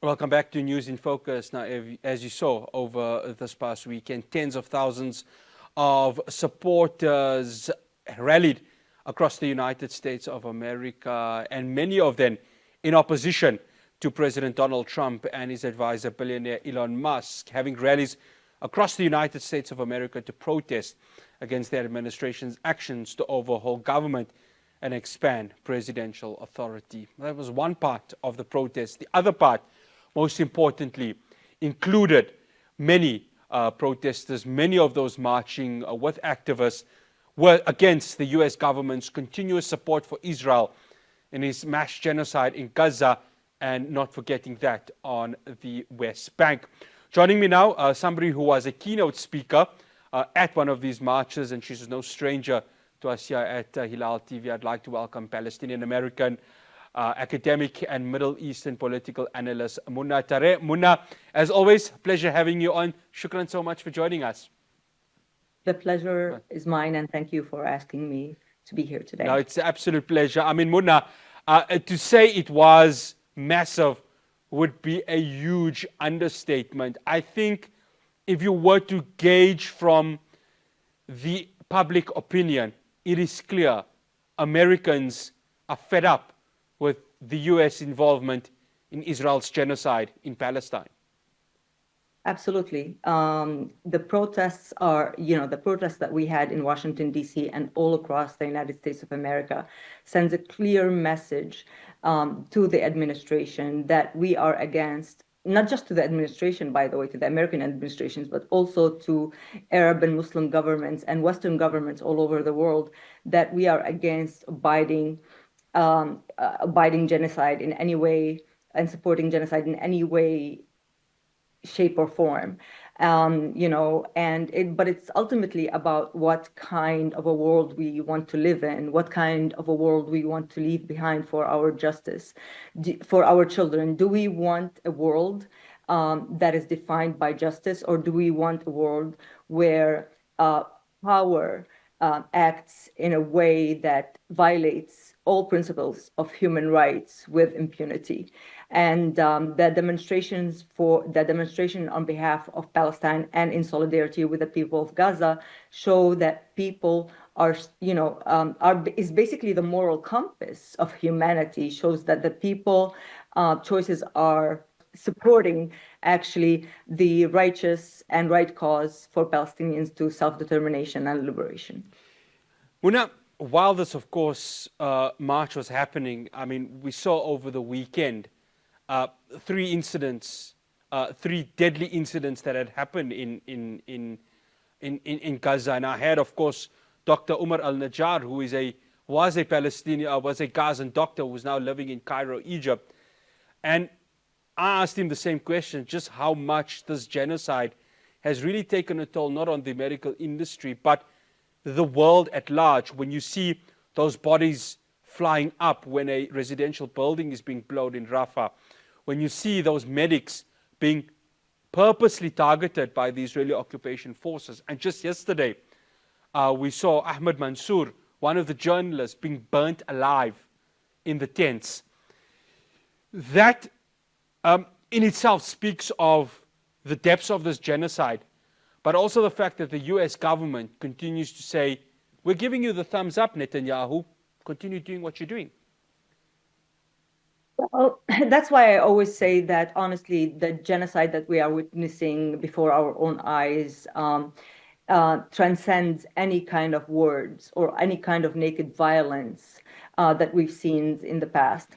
Welcome back to News in Focus. Now, as you saw over this past weekend, tens of thousands of supporters rallied across the United States of America, and many of them in opposition to President Donald Trump and his advisor, billionaire Elon Musk, having rallies across the United States of America to protest against their administration's actions to overhaul government and expand presidential authority. That was one part of the protest. The other part, most importantly, included many protesters, many of those marching with activists, were against the US government's continuous support for Israel in its mass genocide in Gaza, and not forgetting that on the West Bank. Joining me now, somebody who was a keynote speaker at one of these marches, and she's no stranger to us here at Hilaal TV. I'd like to welcome Palestinian American academic and Middle Eastern political analyst Muna Tareh. Muna, as always, pleasure having you on. Shukran so much for joining us. The pleasure is mine, and thank you for asking me to be here today. No, it's an absolute pleasure. I mean, Muna, to say it was massive would be a huge understatement. I think if you were to gauge from the public opinion, it is clear Americans are fed up with the US involvement in Israel's genocide in Palestine. Absolutely. The protests are, the protests that we had in Washington, D.C. and all across the United States of America sends a clear message to the administration that we are against, not just to the administration, by the way, to the American administrations, but also to Arab and Muslim governments and Western governments all over the world, that we are against abiding genocide in any way and supporting genocide in any way, shape or form. But it's ultimately about what kind of a world we want to live in, what kind of a world we want to leave behind for our justice, for our children. Do we want a world that is defined by justice, or do we want a world where power acts in a way that violates all principles of human rights with impunity? And the demonstration on behalf of Palestine and in solidarity with the people of Gaza show that people is basically the moral compass of humanity, shows that the people choices are supporting actually the righteous and right cause for Palestinians to self-determination and liberation. Muna, while this, of course, march was happening, I mean, we saw over the weekend three deadly incidents that had happened in Gaza. And I had, of course, Dr. Umar al-Najjar, who was a Gazan doctor who is now living in Cairo, Egypt. And I asked him the same question, just how much this genocide has really taken a toll, not on the medical industry, but the world at large. When you see those bodies flying up when a residential building is being blown in Rafah, when you see those medics being purposely targeted by the Israeli occupation forces. And just yesterday, we saw Ahmed Mansour, one of the journalists, being burnt alive in the tents. That in itself speaks of the depths of this genocide, but also the fact that the US government continues to say, we're giving you the thumbs up, Netanyahu, continue doing what you're doing. Well, that's why I always say that, honestly, the genocide that we are witnessing before our own eyes transcends any kind of words or any kind of naked violence that we've seen in the past.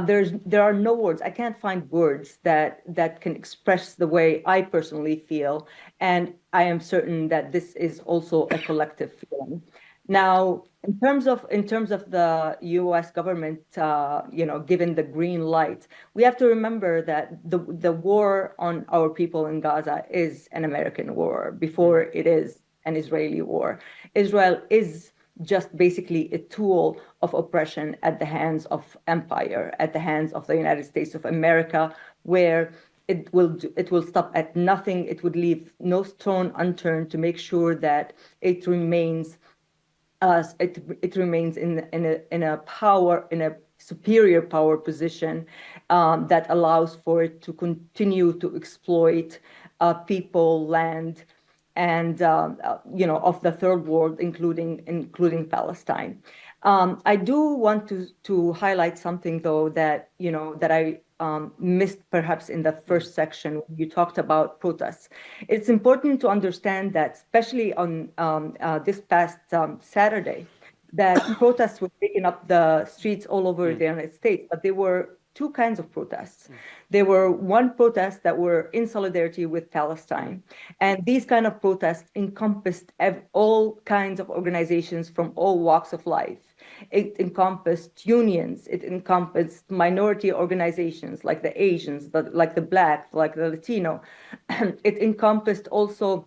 There are no words. I can't find words that can express the way I personally feel, and I am certain that this is also a collective feeling. Now, in terms of the U.S. government, given the green light, we have to remember that the war on our people in Gaza is an American war before it is an Israeli war. Israel is just basically a tool of oppression at the hands of empire, at the hands of the United States of America, where it will stop at nothing. It would leave no stone unturned to make sure that it remains in a superior power position, that allows for it to continue to exploit people, land, and of the third world, including Palestine. I do want to highlight something though that I missed perhaps in the first section. You talked about protests. It's important to understand that, especially on this past Saturday, that protests were taking up the streets all over the United States, but they were two kinds of protests. There were one protest that were in solidarity with Palestine. And these kind of protests encompassed all kinds of organizations from all walks of life. It encompassed unions. It encompassed minority organizations like the Asians, like the Black, like the Latino. It encompassed also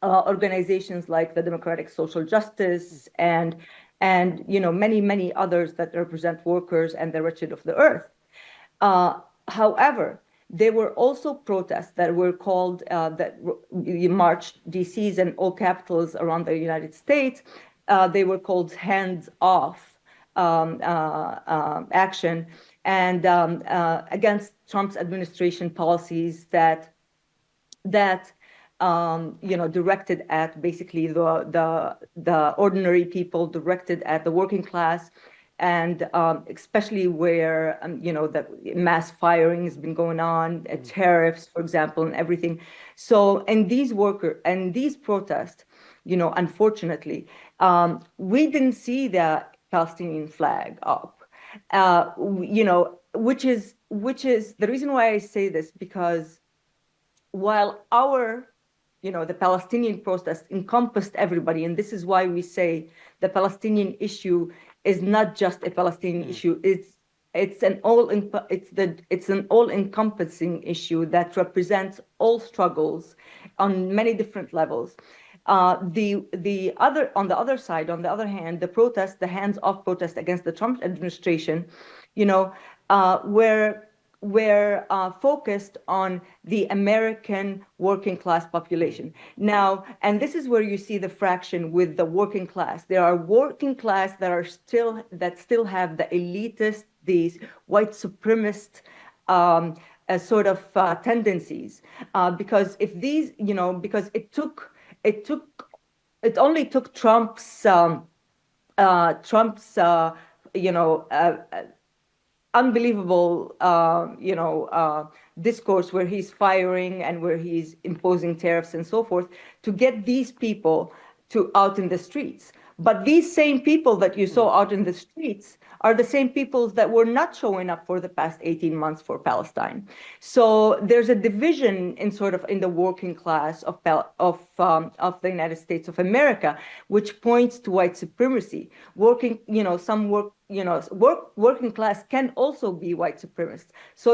organizations like the Democratic Social Justice and many others that represent workers and the wretched of the earth. However, there were also protests that were called that marched DCs and all capitals around the United States. They were called hands-off action and against Trump's administration policies that directed at basically the ordinary people, directed at the working class, and especially where the mass firing has been going on, tariffs, for example, and everything. So, and these protests, unfortunately, we didn't see the Palestinian flag up, which is the reason why I say this, because while the Palestinian protest encompassed everybody, and this is why we say the Palestinian issue is not just a Palestinian issue. It's an all-encompassing issue that represents all struggles on many different levels. On the other hand, the hands-off protest against the Trump administration, were focused on the American working class population. Now, and this is where you see the fraction with the working class. There are working class that still have the elitist, these white supremacist sort of tendencies. Because if these, because it only took Trump's unbelievable, discourse where he's firing and where he's imposing tariffs and so forth to get these people out in the streets. But these same people that you saw out in the streets are the same people that were not showing up for the past 18 months for Palestine. So there's a division in the working class of the United States of America, which points to white supremacy. Working class can also be white supremacist. So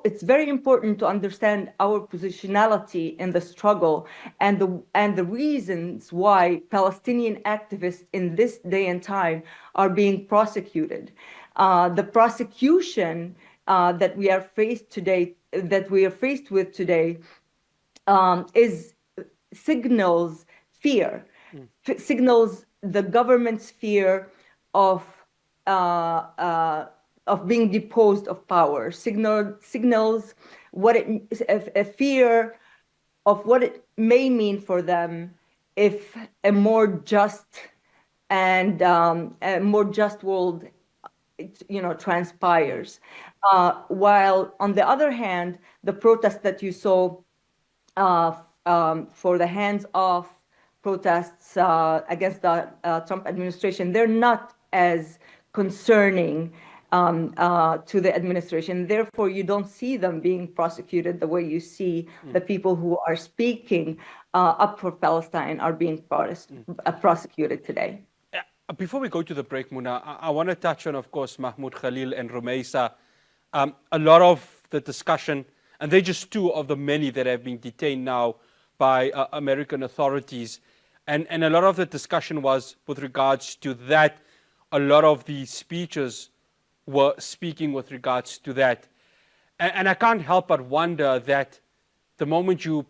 it's very important to understand our positionality in the struggle and the reasons why Palestinian activists in this day and time are being prosecuted. The prosecution that we are faced with today, signals fear, signals the government's fear of being deposed of power, signals a fear of what it may mean for them if a more just and a more just world transpires. While on the other hand, the protests that you saw for the hands-off protests against the Trump administration, they're not as concerning to the administration. Therefore, you don't see them being prosecuted the way you see the people who are speaking up for Palestine are being prosecuted today. Before we go to the break, Muna, I want to touch on, of course, Mahmoud Khalil and Rumeisa. A lot of the discussion, and they're just two of the many that have been detained now by American authorities. And a lot of the discussion was with regards to that. A lot of the speeches were speaking with regards to that. And I can't help but wonder that the moment you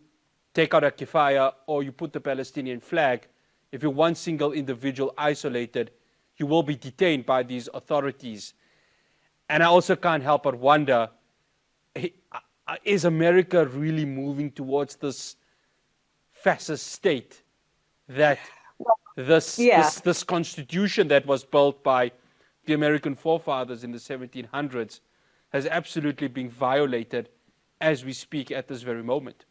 take out a kifaya or you put the Palestinian flag, if you're one single individual isolated, you will be detained by these authorities. And I also can't help but wonder is America really moving towards this fascist state that Yeah. this constitution that was built by the American forefathers in the 1700s has absolutely been violated as we speak at this very moment?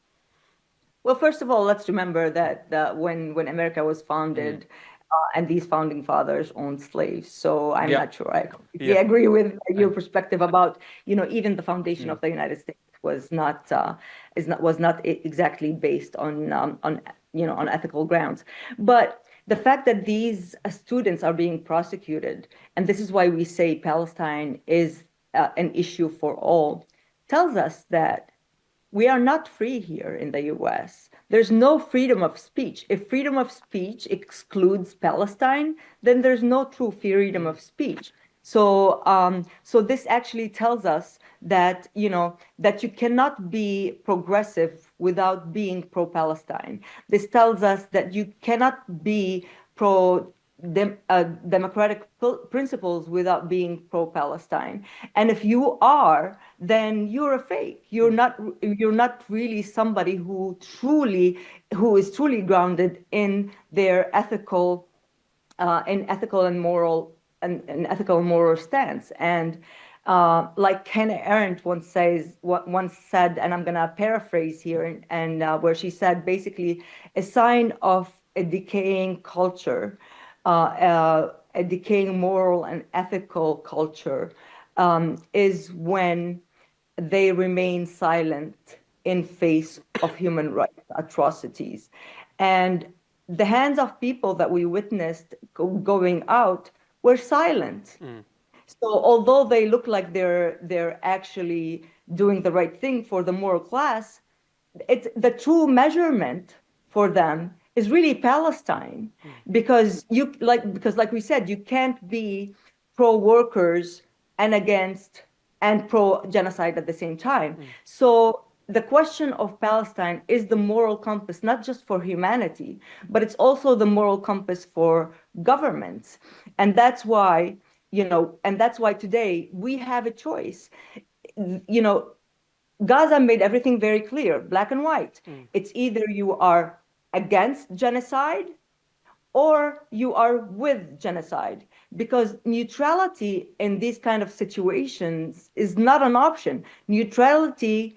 Well, first of all, let's remember that when America was Mm. founded, and these founding fathers owned slaves. So I'm Yeah, not sure I completely yeah. agree with your Uh, perspective about, even the foundation mm, of the United States was not exactly based on ethical grounds. But the fact that these students are being prosecuted, and this is why we say Palestine is an issue for all, tells us that we are not free here in the US. There's no freedom of speech. If freedom of speech excludes Palestine, then there's no true freedom mm, of speech. So this actually tells us that, that you cannot be progressive without being pro-Palestine. This tells us that you cannot be pro democratic principles without being pro-Palestine. And if you are, then you're a fake. mm, You're not really somebody who is truly grounded in their ethical and moral and ethical and moral stance. And like Hannah Arendt once said, and I'm gonna paraphrase here, and where she said basically, a sign of a decaying culture, a decaying moral and ethical culture, is when they remain silent in face of human rights atrocities. And the hands of people that we witnessed going out were silent. mm, So although they look like they're actually doing the right thing for the moral class, it's the true measurement for them is really Palestine, mm, because like we said, you can't be pro workers and against and pro genocide at the same time. mm, So the question of Palestine is the moral compass, not just for humanity, but it's also the moral compass for governments. And that's why today we have a choice. You know, Gaza made everything very clear, black and white. mm, It's either you are against genocide or you are with genocide, because neutrality in these kind of situations is not an option. Neutrality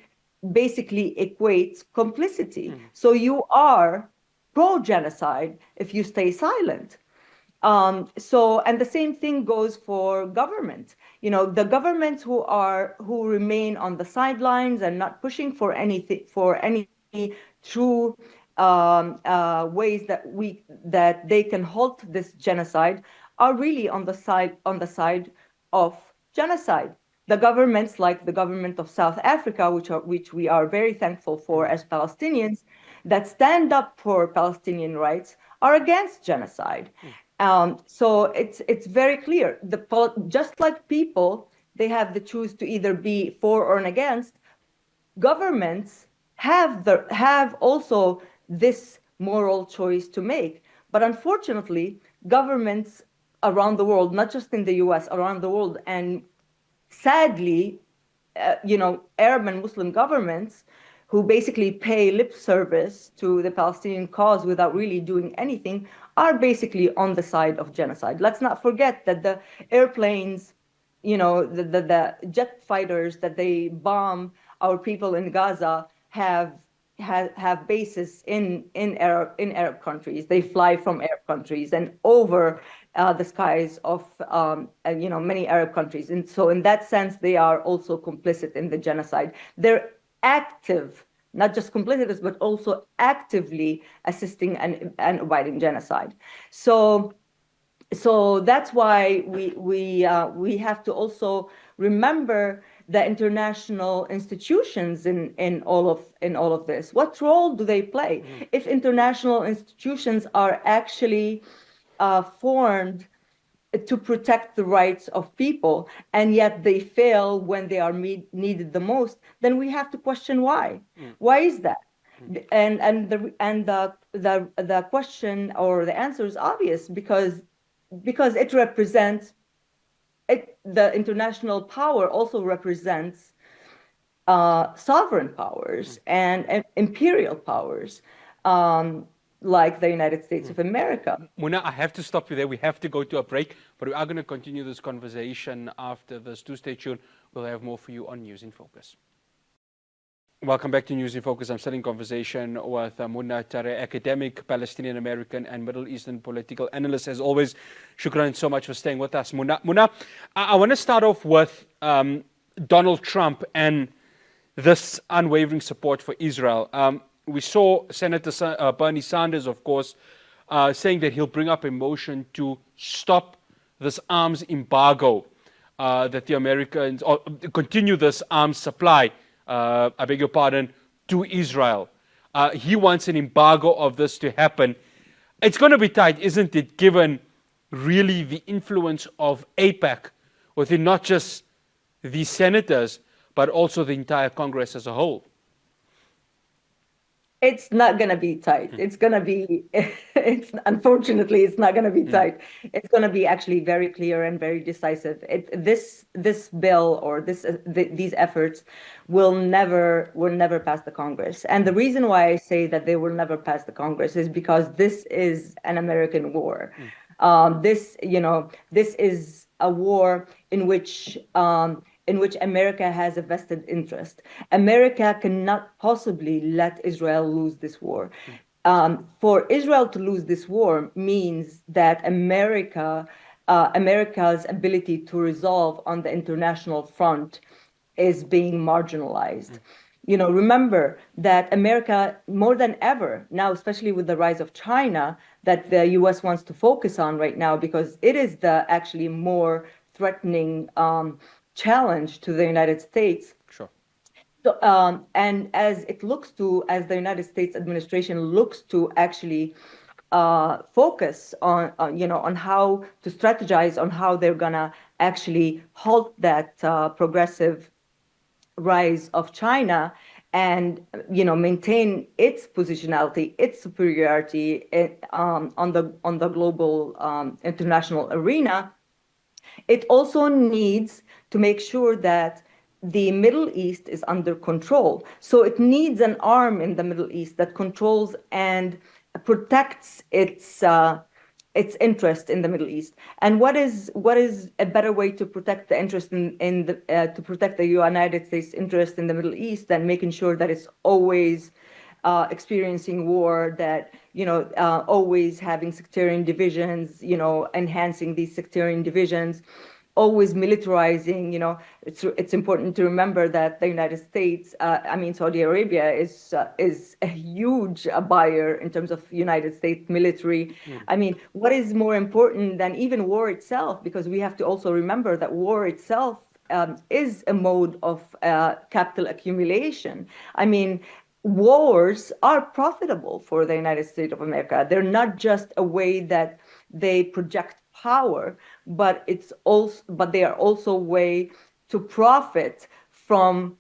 basically equates complicity. mm, So you are pro genocide if you stay silent. And the same thing goes for government. The governments who remain on the sidelines and not pushing for any true ways that they can halt this genocide are really on the side of genocide. The governments like the government of South Africa, which we are very thankful for mm, as Palestinians, that stand up for Palestinian rights, are against genocide. mm, So it's very clear. Just like people, they have the choose to either be for or against. Governments have also this moral choice to make. But unfortunately, governments around the world, not just in the U.S., around the world, and sadly, Arab and Muslim governments who basically pay lip service to the Palestinian cause without really doing anything, are basically on the side of genocide. Let's not forget that the airplanes, the jet fighters that they bomb our people in Gaza have bases in Arab countries. They fly from Arab countries and over the skies of many Arab countries. And so in that sense, they are also complicit in the genocide. They're active, not just complicitous, but also actively assisting and abiding genocide. So that's why we have to also remember the international institutions in all of this. What role do they play? mm, If international institutions are actually formed to protect the rights of people, and yet they fail when they are needed the most, then we have to question why. mm, Why is that? mm, And the question or the answer is obvious, because it represents the international power also represents sovereign powers and imperial powers, like the United States of America. Muna, I have to stop you there. We have to go to a break, but we are going to continue this conversation after this. Do stay tuned. We'll have more for you on News in Focus. Welcome back to News in Focus. I'm still in conversation with Muna Tareh, academic, Palestinian American, and Middle Eastern political analyst. As always, shukran so much for staying with us. Muna, I want to start off with Donald Trump and this unwavering support for Israel. We saw Senator Bernie Sanders, of course, saying that he'll bring up a motion to stop this arms embargo, that the Americans, or continue this arms supply, I beg your pardon, to Israel. He wants an embargo of this to happen. It's going to be tight, isn't it, given really the influence of AIPAC within not just the senators, but also the entire Congress as a whole? It's not going to be tight. It's going to be, unfortunately, it's not going to be tight. It's going to be actually very clear and very decisive. This bill or these efforts will never pass the Congress. And the reason why I say that they will never pass the Congress is because this is an American war. This is a war in which America has a vested interest. America cannot possibly let Israel lose this war. For Israel to lose this war means that America's ability to resolve on the international front is being marginalized. Remember that America, more than ever now, especially with the rise of China, that the U.S. wants to focus on right now, because it is the actually more threatening challenge to the United States. Sure. So, and as the United States administration looks to actually focus on how to strategize on how they're gonna actually halt that progressive rise of China and maintain its positionality, its superiority on the global international arena. It also needs to make sure that the Middle East is under control. So it needs an arm in the Middle East that controls and protects its interest in the Middle East. And what is a better way to protect the interest to protect the United States interest in the Middle East than making sure that it's always experiencing war, that always having sectarian divisions, enhancing these sectarian divisions, always militarizing. It's important to remember that the United States, Saudi Arabia is a huge buyer in terms of United States military. What is more important than even war itself? Because we have to also remember that war itself is a mode of capital accumulation. Wars are profitable for the United States of America. They're not just a way that they project power, but they are also a way to profit from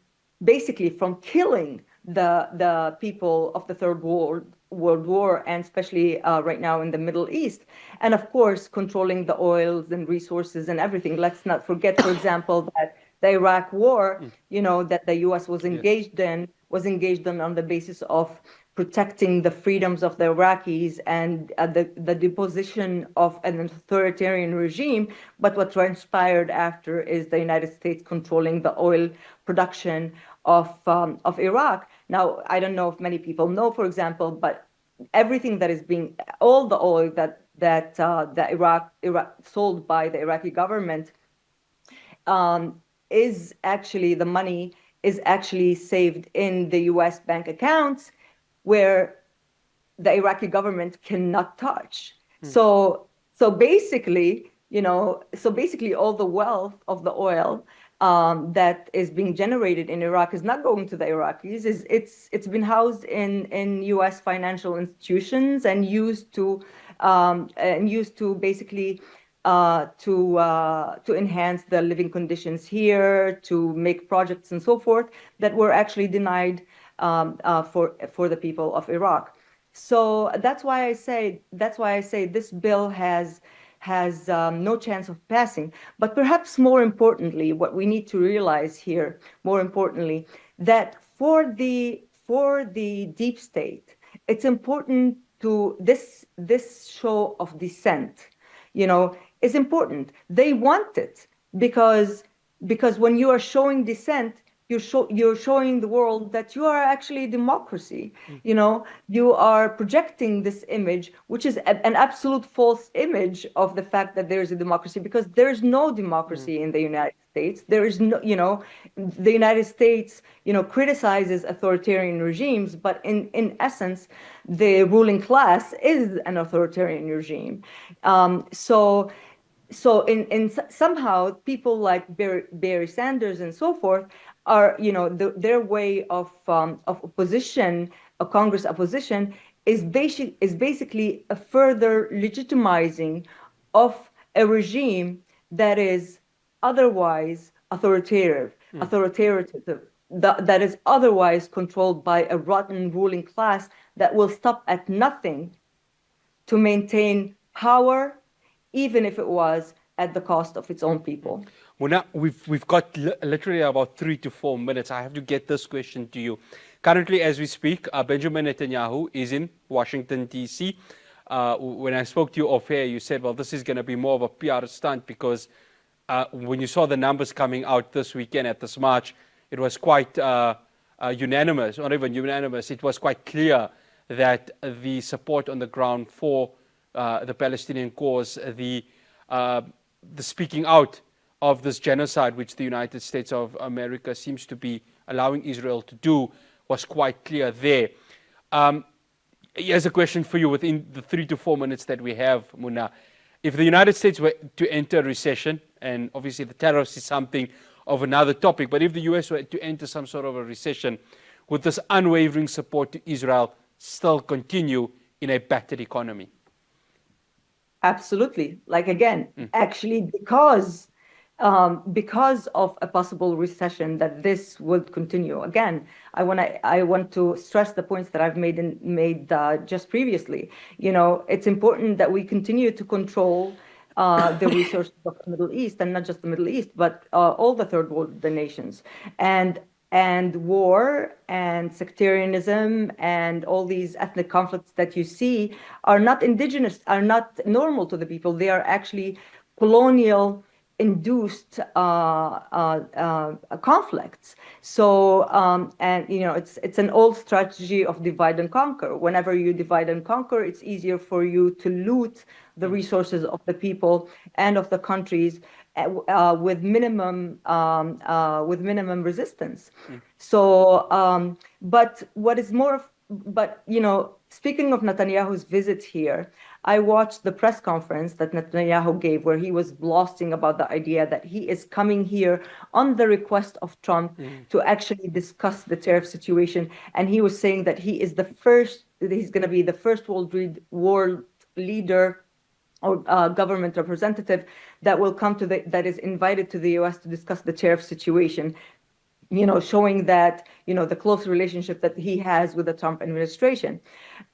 killing the people of the Third World War, and especially right now in the Middle East, and of course controlling the oils and resources and everything. Let's not forget, for example, that the Iraq War, that the U.S. was engaged in on the basis of protecting the freedoms of the Iraqis and the deposition of an authoritarian regime. But what transpired after is the United States controlling the oil production of Iraq. Now, I don't know if many people know, for example, but everything that is all the oil that Iraq sold by the Iraqi government is actually, the money is actually saved in the U.S. bank accounts, where the Iraqi government cannot touch. So basically, all the wealth of the oil that is being generated in Iraq is not going to the Iraqis. It's been housed in U.S. financial institutions and used to basically to enhance the living conditions here, to make projects and so forth that were actually denied for the people of Iraq. So that's why I say this bill has no chance of passing. But perhaps more importantly, what we need to realize here, that for the deep state, it's important to this show of dissent, is important. They want it because when you are showing dissent, you're showing the world that you are actually a democracy. You are projecting this image, which is an absolute false image of the fact that there is a democracy, because there is no democracy in the United States. There is no, the United States, criticizes authoritarian regimes, but in essence, the ruling class is an authoritarian regime. So somehow people like Barry Sanders and so forth are, their way of opposition, a Congress opposition, is basically a further legitimizing of a regime that is otherwise authoritative, that is otherwise controlled by a rotten ruling class that will stop at nothing to maintain power, even if it was at the cost of its own people. Well, now we've got literally about 3 to 4 minutes. I have to get this question to you. Currently, as we speak, Benjamin Netanyahu is in Washington, D.C. When I spoke to you off air, you said, well, this is going to be more of a PR stunt because when you saw the numbers coming out this weekend at this march, it was quite unanimous, or even unanimous. It was quite clear that the support on the ground for the Palestinian cause, the speaking out of this genocide, which the United States of America seems to be allowing Israel to do, was quite clear there. Here's a question for you within the 3 to 4 minutes that we have, Muna. If the United States were to enter recession, and obviously the tariffs is something of another topic, but if the US were to enter some sort of a recession, would this unwavering support to Israel still continue in a battered economy? Absolutely. Like, again, actually, because of a possible recession, that this would continue. Again, I want to stress the points that I've made just previously. It's important that we continue to control the resources of the Middle East, and not just the Middle East, but all the third world nations. And war and sectarianism and all these ethnic conflicts that you see are not indigenous, are not normal to the people. They are actually colonial induced conflicts. So and it's an old strategy of divide and conquer. Whenever you divide and conquer, it's easier for you to loot the resources of the people and of the countries with minimum resistance. So but what is more but speaking of Netanyahu's visit here, I watched the press conference that Netanyahu gave, where he was blasting about the idea that he is coming here on the request of Trump to actually discuss the tariff situation. And he was saying that he's going to be the first world leader or government representative that will come that is invited to the US to discuss the tariff situation. Showing that, the close relationship that he has with the Trump administration.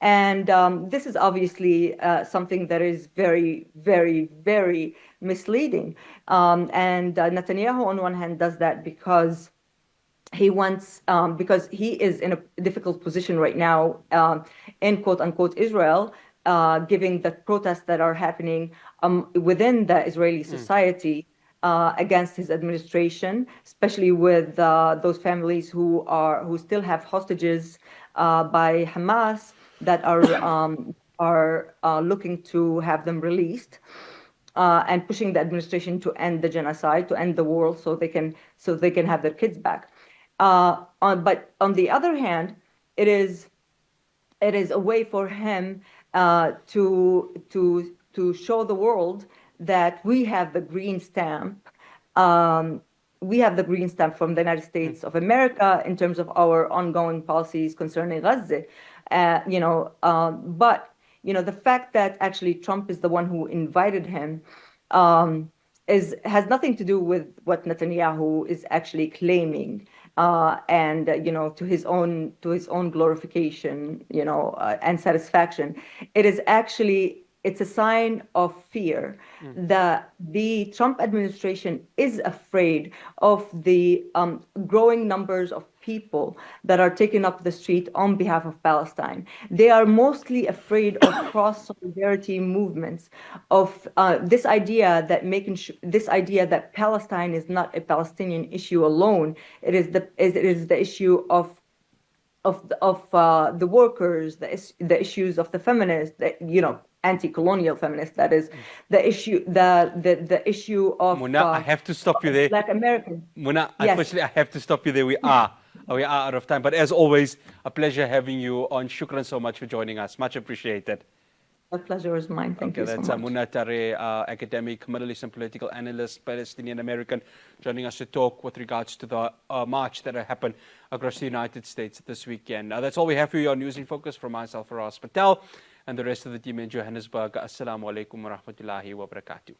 And this is obviously something that is very, very, very misleading. And Netanyahu, on one hand, does that because he wants, because he is in a difficult position right now in quote unquote Israel, given the protests that are happening within the Israeli society. Against his administration, especially with those families who still have hostages by Hamas that are looking to have them released, and pushing the administration to end the genocide, to end the war, so they can have their kids back. But on the other hand, it is a way for him to show the world that we have the green stamp. We have the green stamp from the United States of America in terms of our ongoing policies concerning Gaza. But the fact that actually Trump is the one who invited him has nothing to do with what Netanyahu is actually claiming, and to his own glorification, and satisfaction. It is actually. It's a sign of fear that the Trump administration is afraid of the growing numbers of people that are taking up the street on behalf of Palestine. They are mostly afraid of cross-solidarity movements, of this idea that Palestine is not a Palestinian issue alone. It is the issue of the workers, the issues of the feminists, anti-colonial feminists. That is the issue, the issue of Muna, I have to stop you there. Black Americans. Muna, Yes. unfortunately, I have to stop you there. We are out of time. But as always, a pleasure having you on. Shukran so much for joining us. Much appreciated. The pleasure is mine. Thank you so much. That's Muna Tareh, academic, Middle Eastern political analyst, Palestinian American, joining us to talk with regards to the march that happened across the United States this weekend. That's all we have for you on News in Focus from myself, Faraz Patel, and the rest of the team in Johannesburg. Assalamu alaikum wa rahmatullahi wa barakatuh.